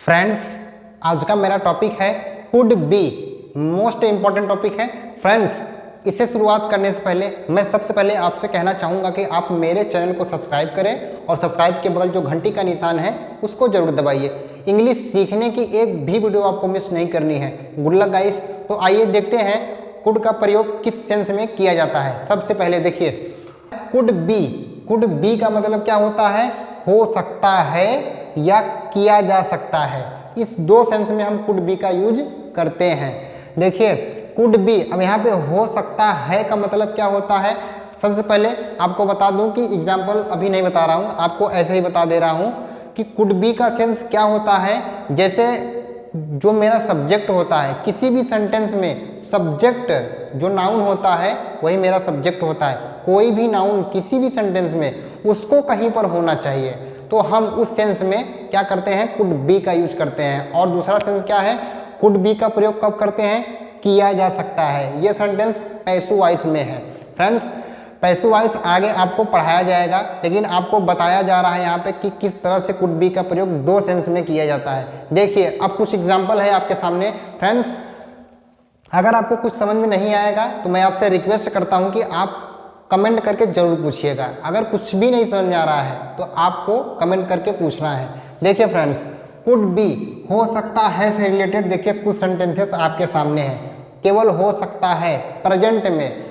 Friends, आज का मेरा टॉपिक है could be. Most important topic है फ्रेंड्स। इसे शुरुआत करने से पहले मैं सबसे पहले आपसे कहना चाहूँगा कि आप मेरे चैनल को सब्सक्राइब करें और सब्सक्राइब के बगल जो घंटी का निशान है उसको जरूर दबाइए। इंग्लिश सीखने की एक भी वीडियो आपको मिस नहीं करनी है। Good luck guys. तो आइए देखते हैं कुड का प्रयोग किस सेंस में किया जाता है। सबसे पहले देखिए कुड बी। कुड बी का मतलब क्या होता है? हो सकता है या किया जा सकता है। इस दो सेंस में हम कुड बी का यूज करते हैं। देखिए कुड बी, अब यहाँ पे हो सकता है का मतलब क्या होता है? सबसे पहले आपको बता दूं कि एग्जाम्पल अभी नहीं बता रहा हूँ, आपको ऐसे ही बता दे रहा हूँ कि कुड बी का सेंस क्या होता है। जैसे जो मेरा सब्जेक्ट होता है किसी भी सेंटेंस में, सब्जेक्ट जो नाउन होता है वही मेरा सब्जेक्ट होता है। कोई भी नाउन किसी भी सेंटेंस में उसको कहीं पर होना चाहिए, तो हम उस सेंस में क्या करते हैं? कुड बी का यूज करते हैं। और दूसरा सेंस क्या है? कुड बी का प्रयोग कब करते हैं? किया जा सकता है। ये सेंटेंस पैसिव वॉइस में है। फ्रेंड्स, पैसिव वॉइस आगे आपको पढ़ाया जाएगा, लेकिन आपको बताया जा रहा है यहाँ पे कि किस तरह से कुड बी का प्रयोग दो सेंस में किया जाता है। देखिए अब कुछ एग्जाम्पल है आपके सामने। फ्रेंड्स, अगर आपको कुछ समझ में नहीं आएगा तो मैं आपसे रिक्वेस्ट करता हूँ कि आप कमेंट करके जरूर पूछिएगा। अगर कुछ भी नहीं समझ में आ रहा है तो आपको कमेंट करके पूछना है। देखिए फ्रेंड्स, कुड बी हो सकता है से रिलेटेड देखिए कुछ सेंटेंसेस आपके सामने हैं। केवल हो सकता है प्रेजेंट में।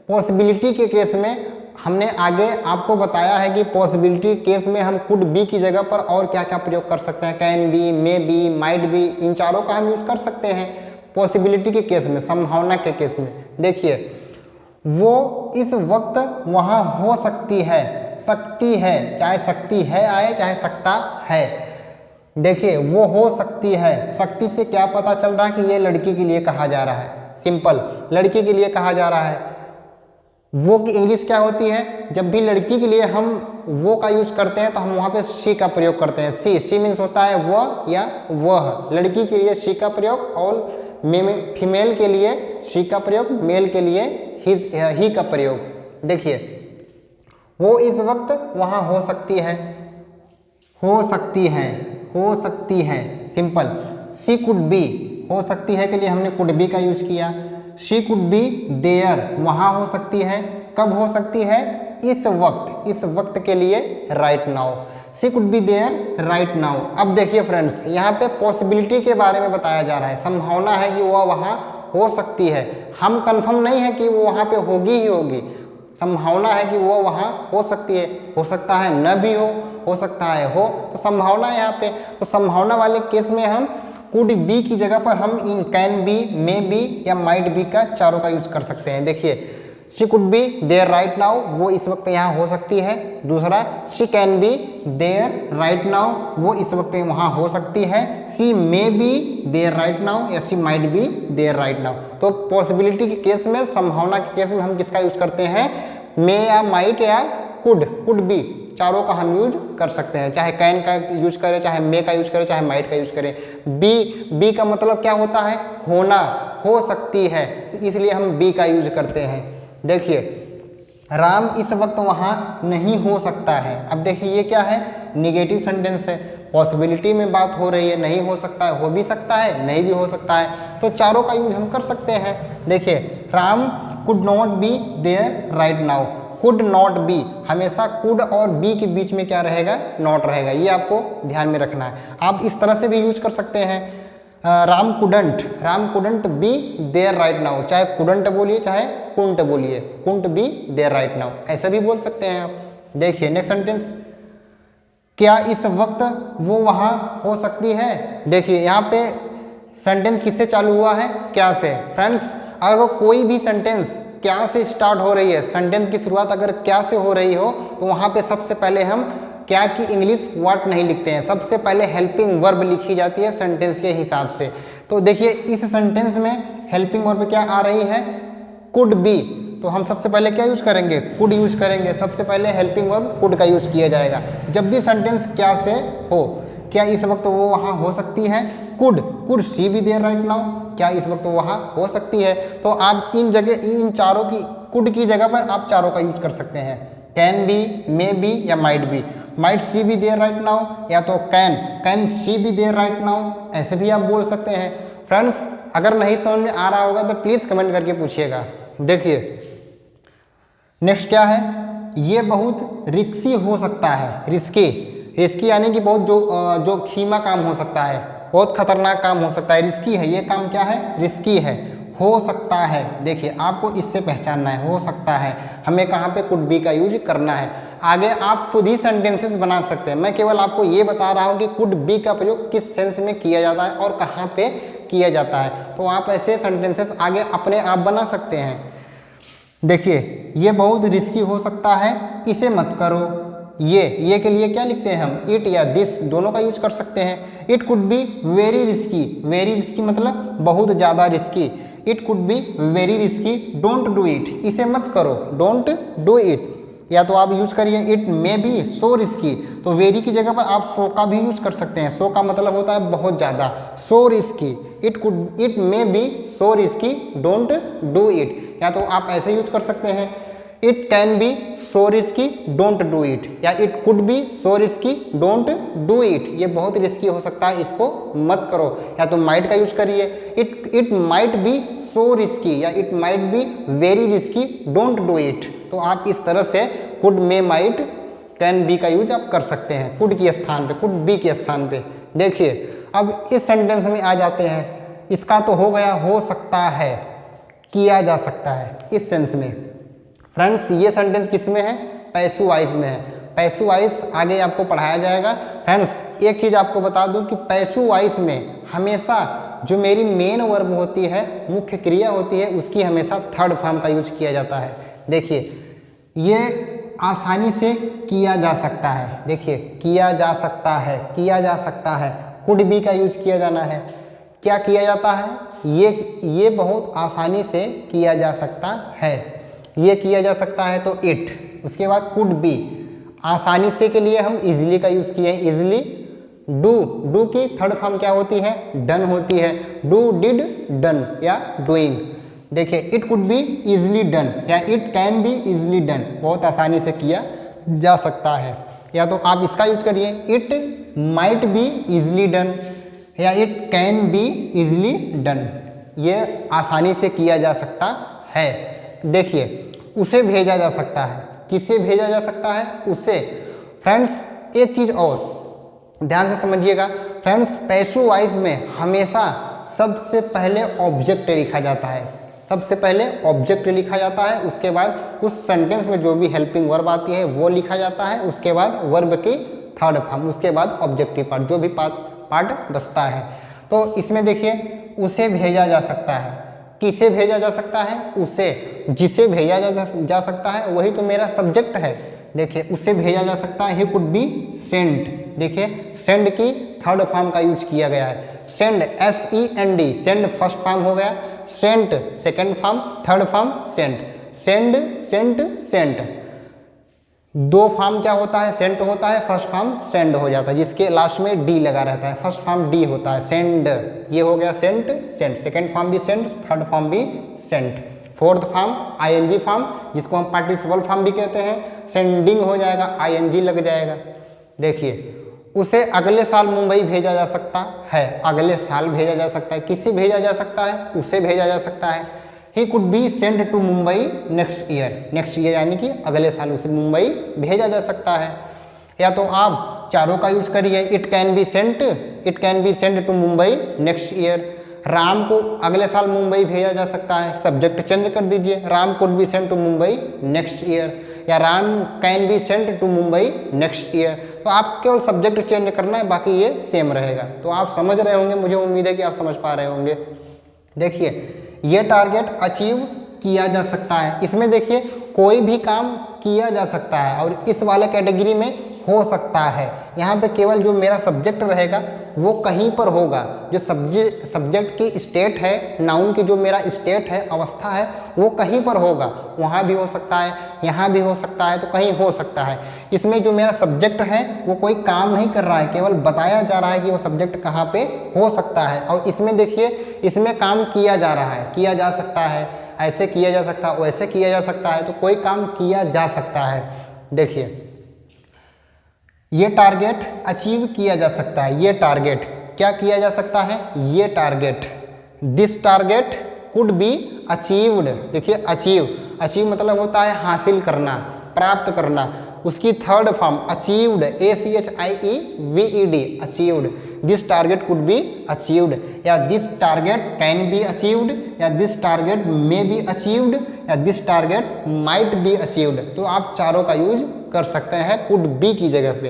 पॉसिबिलिटी के केस में हमने आगे आपको बताया है कि पॉसिबिलिटी केस में हम कुड बी की जगह पर और क्या क्या प्रयोग कर सकते हैं। Can be, may be, might be, इन चारों का हम यूज कर सकते हैं पॉसिबिलिटी के केस में, संभावना के केस में। देखिए वो इस वक्त वहाँ हो सकती है, सकती है, चाहे सकती है आए चाहे सकता है। देखिए वो हो सकती है, सकती से क्या पता चल रहा है कि ये लड़की के लिए कहा जा रहा है। सिंपल, लड़की के लिए कहा जा रहा है। वो की इंग्लिश क्या होती है? जब भी लड़की के लिए हम वो का यूज करते हैं तो हम वहाँ पे शी का प्रयोग करते हैं। सी मीन्स होता है वह या वह। लड़की के लिए शी का प्रयोग और फीमेल के लिए शी का प्रयोग, मेल के लिए हिज ही का प्रयोग। देखिए वो इस वक्त वहाँ हो सकती है, हो सकती है, हो सकती है। सिंपल। शी कुड बी, हो सकती है के लिए हमने कुड बी का यूज किया। शी कुड बी देयर, वहाँ हो सकती है। कब हो सकती है? इस वक्त, इस वक्त के लिए right now. She could be there right now. अब देखिए फ्रेंड्स, यहाँ पे पॉसिबिलिटी के बारे में बताया जा रहा है। संभावना है कि वह वहाँ हो सकती है। हम कंफर्म नहीं है कि वो वहाँ पे होगी ही होगी। संभावना है कि वो वहाँ हो सकती है। हो सकता है न भी हो सकता है हो, तो संभावना है यहाँ पे। तो संभावना वाले केस में हम कुड बी की जगह पर हम इन कैन बी, मे बी या माइट बी का चारों का यूज कर सकते हैं। देखिए she could be there right now, वो इस वक्त यहाँ हो सकती है। दूसरा, she can be there right now, वो इस वक्त वहाँ हो सकती है। She may be there right now या she might be there right now. तो पॉसिबिलिटी के केस में, संभावना के केस में हम किसका यूज करते हैं? मे या माइट या कुड बी, चारों का हम यूज कर सकते हैं। चाहे कैन का यूज करें, चाहे मे का यूज करें, चाहे माइट का यूज करें। बी का मतलब क्या होता है? होना, हो सकती है, इसलिए हम बी का यूज करते हैं। देखिए राम इस वक्त वहाँ नहीं हो सकता है। अब देखिए ये क्या है? निगेटिव सेंटेंस है। पॉसिबिलिटी में बात हो रही है, नहीं हो सकता है, हो भी सकता है, नहीं भी हो सकता है। तो चारों का यूज हम कर सकते हैं। देखिए Ram could not be there right now. Could not be, हमेशा कुड और बी के बीच में क्या रहेगा? नॉट रहेगा। ये आपको ध्यान में रखना है। आप इस तरह से भी यूज कर सकते हैं। Ram couldn't be there right now. चाहे कुडंट बोलिए चाहे कुंट बोलिए, couldn't be there right now, ऐसे भी बोल सकते हैं आप। देखिए नेक्स्ट सेंटेंस, क्या इस वक्त वो वहाँ हो सकती है? देखिए यहाँ पे सेंटेंस किससे चालू हुआ है? क्या से। फ्रेंड्स, अगर कोई भी सेंटेंस क्या से स्टार्ट हो रही है, सेंटेंस की शुरुआत अगर क्या से हो रही हो, तो वहाँ पे सबसे पहले हम क्या की इंग्लिश व्हाट नहीं लिखते हैं। सबसे पहले हेल्पिंग वर्ब लिखी जाती है सेंटेंस के हिसाब से। तो देखिए इस सेंटेंस में हेल्पिंग वर्ब क्या आ रही है? Could be. तो हम सबसे पहले क्या यूज करेंगे? कुड यूज करेंगे। सबसे पहले हेल्पिंग वर्ब कुड का यूज किया जाएगा जब भी सेंटेंस क्या से हो। क्या इस वक्त वो वहाँ हो सकती है? Could she be there right now, क्या इस वक्त वहाँ हो सकती है? तो आप इन जगह, इन चारों की, कुड की जगह पर आप चारों का यूज कर सकते हैं। कैन बी, मे बी या might be. Might she be there right now, या तो can she be there right now, ऐसे भी आप बोल सकते हैं। फ्रेंड्स अगर नहीं समझ में आ रहा होगा तो प्लीज़ कमेंट करके पूछिएगा। देखिए नेक्स्ट क्या है, ये बहुत रिस्की हो सकता है। रिस्की यानी कि बहुत जो खीमा काम हो सकता है, बहुत खतरनाक काम हो सकता है। रिस्की है, ये काम क्या है, रिस्की है, हो सकता है। देखिए आपको इससे पहचानना है, हो सकता है, हमें कहाँ पे कुड बी का यूज करना है। आगे आप खुद ही सेंटेंसेस बना सकते हैं, मैं केवल आपको ये बता रहा हूँ कि कुड बी का प्रयोग किस सेंस में किया जाता है और कहाँ पे किया जाता है। तो आप ऐसे सेंटेंसेस आगे अपने आप बना सकते हैं। देखिए ये बहुत रिस्की हो सकता है, इसे मत करो। ये के लिए क्या लिखते हैं हम, इट या दिस दोनों का यूज कर सकते हैं। It could B very risky मतलब बहुत ज़्यादा risky. It could B very risky, don't do it, इसे मत करो, डोंट डू इट। या तो आप यूज करिए it may be so risky, तो वेरी की जगह पर आप सो का भी यूज कर सकते हैं। सो का मतलब होता है बहुत ज़्यादा, so risky. It may be so risky, don't do it. या तो आप ऐसे यूज कर सकते हैं, it can be so risky, don't do it, या it could be so risky, don't do it, ये बहुत रिस्की हो सकता है, इसको मत करो। या तो माइट का यूज करिए, it might be so risky, या it might be very risky, don't do it. तो आप इस तरह से could, may, might, can, be का यूज आप कर सकते हैं कुड के स्थान पे, कुड बी के स्थान पे। देखिए अब इस सेंटेंस में आ जाते हैं, इसका तो हो गया हो सकता है, किया जा सकता है इस सेंस में। फ्रेंड्स ये सेंटेंस किस में है, पैसिव वॉइस में है। पैसिव वॉइस आगे आपको पढ़ाया जाएगा। फ्रेंड्स एक चीज़ आपको बता दूं कि पैसिव वॉइस में हमेशा जो मेरी मेन वर्ब होती है, मुख्य क्रिया होती है, उसकी हमेशा थर्ड फॉर्म का यूज किया जाता है। देखिए ये आसानी से किया जा सकता है, देखिए किया जा सकता है, किया जा सकता है, कुड बी का यूज किया जाना है। क्या किया जाता है, ये बहुत आसानी से किया जा सकता है, ये किया जा सकता है तो इट। उसके बाद कुड बी, आसानी से के लिए हम इजीली का यूज किए हैं, इजीली। डू की थर्ड फॉर्म क्या होती है, डन होती है, डू, डिड, डन या डूइंग। देखिए it could be easily done, या it can be easily done, बहुत आसानी से किया जा सकता है। या तो आप इसका यूज करिए, it might be easily done, या it can be easily done, ये आसानी से किया जा सकता है। देखिए उसे भेजा जा सकता है, किसे भेजा जा सकता है, उसे। फ्रेंड्स एक चीज़ और ध्यान से समझिएगा, फ्रेंड्स पैसिव वॉइस में हमेशा सबसे पहले ऑब्जेक्ट लिखा जाता है, सबसे पहले ऑब्जेक्ट लिखा जाता है, उसके बाद उस सेंटेंस में जो भी हेल्पिंग वर्ब आती है वो लिखा जाता है, उसके बाद वर्ब की थर्ड फॉर्म, उसके बाद ऑब्जेक्टिव पार्ट, जो भी पार्ट बचता है। तो इसमें देखिए उसे भेजा जा सकता है, किसे भेजा जा सकता है, उसे। जिसे भेजा जा सकता है वही तो मेरा सब्जेक्ट है। देखिए उसे भेजा जा सकता है, ही कुड बी सेंड। देखिए सेंड की थर्ड फॉर्म का यूज किया गया है, send, SEND, send first form हो गया, sent second form, third form sent, send, sent, sent. दो फॉर्म क्या होता है, सेंट होता है, फर्स्ट फॉर्म सेंड हो जाता है, जिसके लास्ट में डी लगा रहता है, फर्स्ट फॉर्म डी होता है, सेंड, ये हो गया सेंट, सेंट, सेकंड फॉर्म भी सेंट, थर्ड फॉर्म भी sent, fourth form ING form, जिसको हम पार्टिसिपल फॉर्म भी कहते हैं, सेंडिंग हो जाएगा, ING लग जाएगा। देखिए उसे अगले साल मुंबई भेजा जा सकता है, अगले साल भेजा जा सकता है, किसे भेजा जा सकता है, उसे भेजा जा सकता है। He could be send to Mumbai next year, next year यानी कि अगले साल उसे मुंबई भेजा जा सकता है। या तो आप चारों का यूज करिए, it can be send to Mumbai next year. Ram को अगले साल मुंबई भेजा जा सकता है, सब्जेक्ट चेंज कर दीजिए, Ram could be send to Mumbai next year, या Ram can be send to Mumbai next year. तो आप केवल सब्जेक्ट चेंज करना है, बाकी ये सेम रहेगा। तो आप समझ रहे होंगे, मुझे उम्मीद है कि आप समझ पा रहे होंगे। देखिए ये टारगेट अचीव किया जा सकता है, इसमें देखिए कोई भी काम किया जा सकता है, और इस वाले कैटेगरी में हो सकता है, यहाँ पे केवल जो मेरा सब्जेक्ट रहेगा वो कहीं पर होगा, जो सब्जेक्ट की स्टेट है, नाउन की जो मेरा स्टेट है, अवस्था है, वो कहीं पर होगा, वहाँ भी हो सकता है, यहाँ भी हो सकता है, तो कहीं हो सकता है। इसमें जो मेरा सब्जेक्ट है वो कोई काम नहीं कर रहा है, केवल बताया जा रहा है कि वो सब्जेक्ट कहाँ पे हो सकता है। और इसमें देखिए इसमें काम किया जा रहा है, किया जा सकता है, ऐसे किया जा सकता है, वैसे किया जा सकता है, तो कोई काम किया जा सकता है। देखिए ये टारगेट अचीव किया जा सकता है। ये टारगेट क्या किया जा सकता है? ये target, this target could be achieved. देखिए अचीव मतलब होता है हासिल करना, प्राप्त करना। उसकी third form achieved, ACHIEVED, achieved. This target could be achieved, या this target can be achieved, या this target may be achieved, या this target might be achieved. तो आप चारों का यूज कर सकते हैं कुड बी की जगह पे।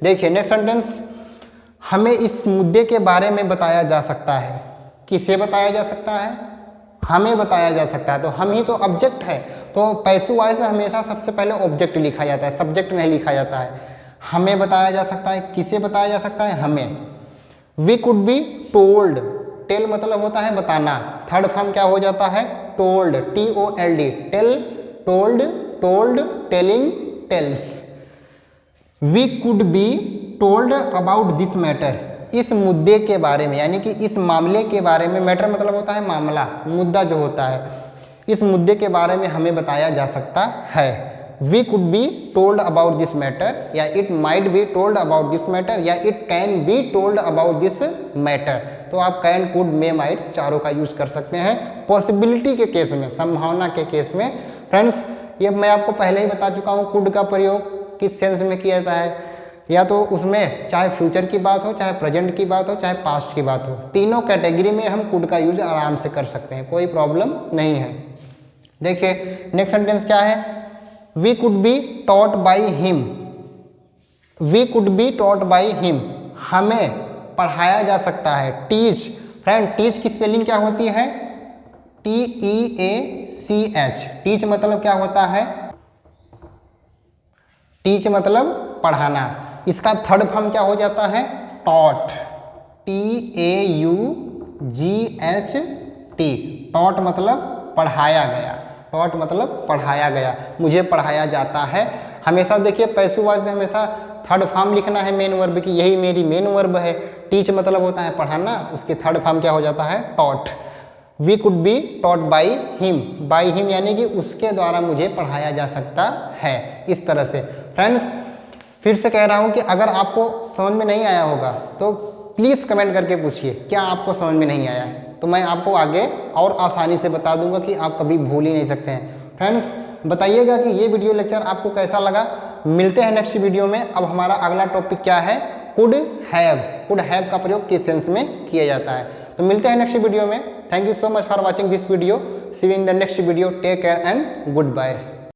देखिए नेक्स्ट सेंटेंस, हमें इस मुद्दे के बारे में बताया जा सकता है। किसे बताया जा सकता है? हमें बताया जा सकता है। तो हम ही तो ऑब्जेक्ट है, तो पैसिव वॉइस में हमेशा सबसे पहले ऑब्जेक्ट लिखा जाता है, सब्जेक्ट नहीं लिखा जाता है। हमें बताया जा सकता है। किसे बताया जा सकता है? हमें। We could be told, tell मतलब होता है बताना, थर्ड फॉर्म क्या हो जाता है? Told, TOLD, tell, told, told, telling, tells. We could be told about this matter, इस मुद्दे के बारे में, यानी कि इस मामले के बारे में। मैटर मतलब होता है मामला, मुद्दा जो होता है, इस मुद्दे के बारे में हमें बताया जा सकता है। We could be told about this matter, या it might be told about this matter, या it can be told about this matter. तो आप कैन, कुड, मे, माइट चारों का यूज कर सकते हैं पॉसिबिलिटी के केस में, संभावना के केस में। फ्रेंड्स ये मैं आपको पहले ही बता चुका हूँ कुड का प्रयोग किस सेंस में किया जाता है। या तो उसमें चाहे फ्यूचर की बात हो, चाहे प्रेजेंट की बात हो, चाहे पास्ट की बात हो, तीनों कैटेगरी में हम कुड का यूज आराम से कर सकते हैं, कोई प्रॉब्लम नहीं है। देखिए नेक्स्ट सेंटेंस क्या है? We could be taught by him, we could be taught by him, हमें पढ़ाया जा सकता है। टीच, फ्रेंड टीच की स्पेलिंग क्या होती है? TEACH। टीच मतलब क्या होता है? टीच मतलब पढ़ाना। इसका थर्ड फॉर्म क्या हो जाता है? टॉट, TAUGHT, टॉट मतलब पढ़ाया गया, टॉट मतलब पढ़ाया गया, मुझे पढ़ाया जाता है। हमेशा देखिए पैसिव वॉइस में हमेशा थर्ड फॉर्म लिखना है मेन वर्ब की, यही मेरी मेन वर्ब है। टीच मतलब होता है पढ़ाना, उसकी थर्ड फॉर्म क्या हो जाता है? Taught. We could be taught by him, by him यानी कि उसके द्वारा मुझे पढ़ाया जा सकता है। इस तरह से फ्रेंड्स फिर से कह रहा हूं कि अगर आपको समझ में नहीं आया होगा तो प्लीज़ कमेंट करके पूछिए क्या आपको समझ में नहीं आया है, तो मैं आपको आगे और आसानी से बता दूंगा कि आप कभी भूल ही नहीं सकते हैं। फ्रेंड्स बताइएगा कि ये वीडियो लेक्चर आपको कैसा लगा। मिलते हैं नेक्स्ट वीडियो में। अब हमारा अगला टॉपिक क्या है? कुड हैव, कुड हैव का प्रयोग किस सेंस में किया जाता है। तो मिलते हैं नेक्स्ट वीडियो में। Thank you so much for watching this video. See you in the next video. Take care and good bye.